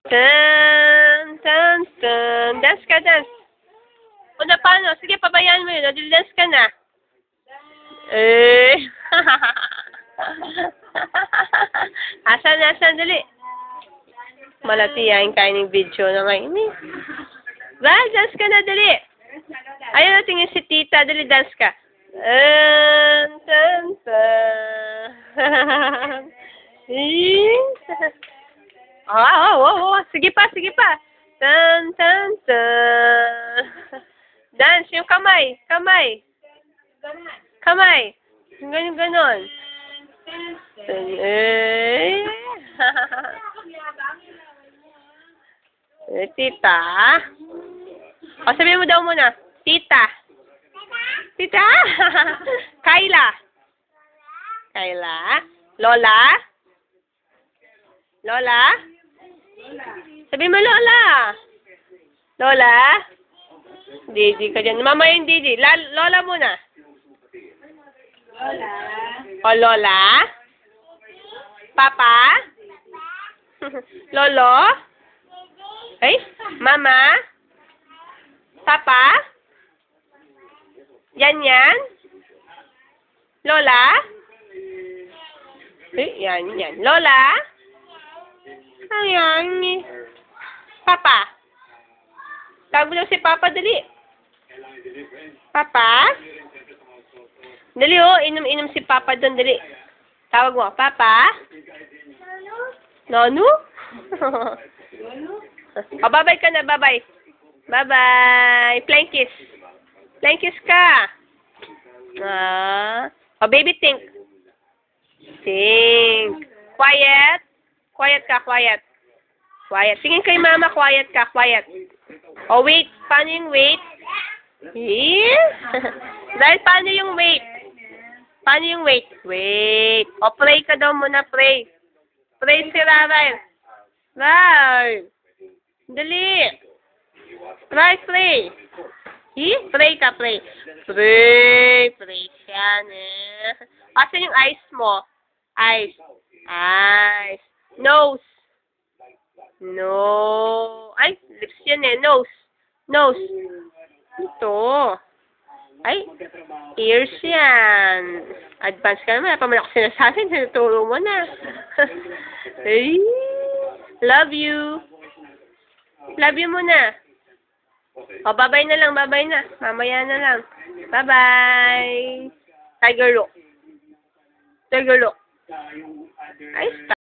Tan, tan, tan. Dance ka, dance. O na paano? Sige, pabayaan mo yun. O, dance ka na. Eh. Asan, dali. Malatiyain kayo ng video na ngayon eh. Val, dance ka na, dali. Ayun na, tingin si tita. Dali, dance ka. Tan, tan. Sige pa. Tan, tan, tan. Dance, yung kamay. Ganon. Tita. O, sabihin mo daw muna. Tita. Kayla. Lola. Sabihin mo, Lola. Didi ka dyan. Mama yung Didi. Lola muna. O, Lola. Papa. Lolo. Ay, Mama. Papa. Yan. Lola. Ay, yan. Lola. Ayan. Papa. Tawag mo daw si Papa, dali. Papa. Dali, inom si Papa doon, dali. Tawag mo, Papa. Nonu? O, bye-bye ka na, bye-bye. Bye-bye. Flying kiss ka. O, baby, think. Quiet ka. Tingin kay mama, quiet ka. O, wait. Paano yung wait? Dahil paano yung wait? Wait. O, pray ka daw muna, pray. Pray si Raray. Dali. Pray. Pray ka. Pray siya, Asan yung eyes mo? Eyes. Nose. No. Ay, lips yan Nose. Ito. Ay, ears yan. Advance ka naman. Paman ako sinasabi. Tinuturo mo na. Ay, love you. Love you muna. O, bye-bye na lang. Mamaya na lang. Bye-bye. Tiger look. Ay, stop.